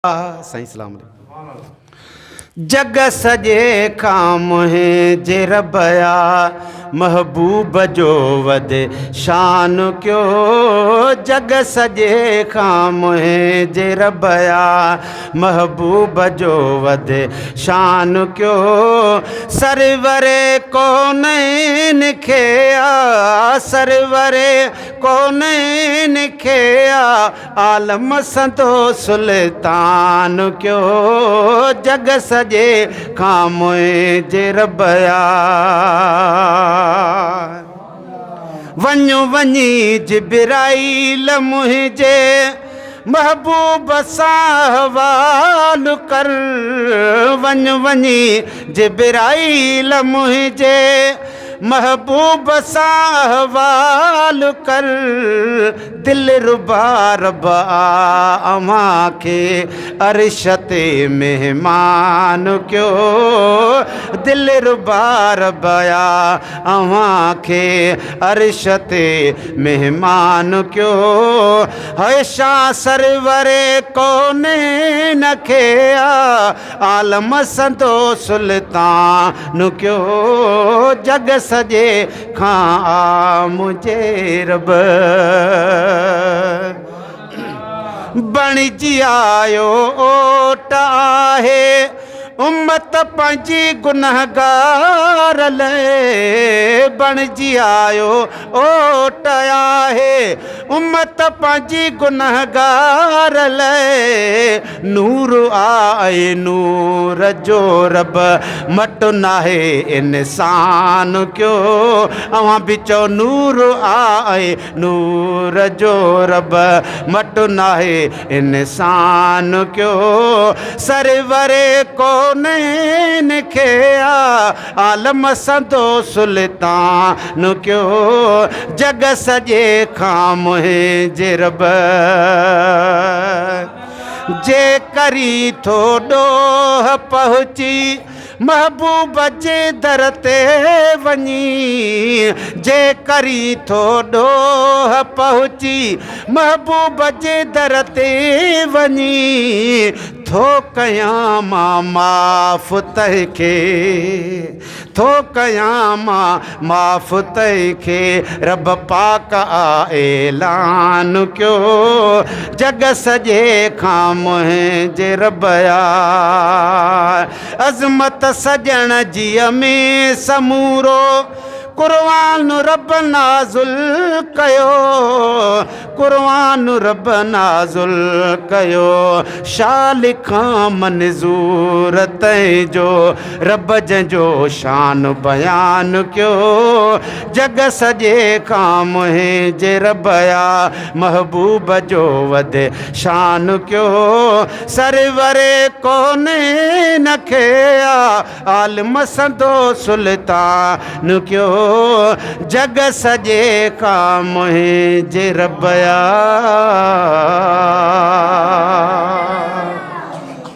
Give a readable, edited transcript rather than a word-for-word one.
साईं सलाम जग सजे खाम है जे रबया महबूब जो वदे शान क्यों। जग सजे खाम है जे रबया महबूब जो वदे शान क्यों। सरवरे कौनैन खेया सरवरे कौनैन खेया आलम संतो सुल्तान क्यों। जग सजे खाम जे रबया वञो वञी जिब्राईल मुंहिंजे महबूब सां हवाल कर। वञ वञी जिब्राईल मुंहिंजे महबूब सां हवाल कर। दिल रुबा रबा अमां खे अर्श ते मेहमान क्यों। दिल रुबा रबया अमां खे अर्श ते मेहमान क्यों। हमेशा सरवरे कौनैन खेया आलम संतो सुल्तान क्यों। जग सजे खां मुझे रब बणिजी आयो ओट आहे उम्मत पंहिंजी गुनहगार लाइ। बणिजी आयो ओट आहे उम्मत पंहिंजी गुनहगार लाइ। नूर आए नूर जो रब मट नाहे इंसान क्यों। अवां बि चओ नूर आए नूर जो रब मट नाहे इंसान क्यों। सरवरे कौनैन खेया आलम संतो सुल्तान क्यों। जग सजे खाम है जे रब जे करी थो ॾोह पहुची महबूब जे दर ते वञी। जे करी थो ॾोह पहुची महबूब जे दर ते वञी। थो कयां मां माफ़ तंहिंखे थो कयां मां माफ़ तंहिंखे रब पाक आ ऐलान क्यों। जग सजे खां मुंहिंजे रबया अज़मत सजण जी में समूरो कुर्बान रब नाज़ुल कयो। कुर्बान रब नाज़ुल कयो शाल खां मंज़ूर तंहिंजो रब जंहिंजो शान बयान क्यों। जग सजे खां मुंहिंजे रबया महबूब जो वधे शान क्यों। सरवरे कौनैन खेया आलम संतो सुल्तान क्यों। जग सजे खां मुंहिंजे रबया।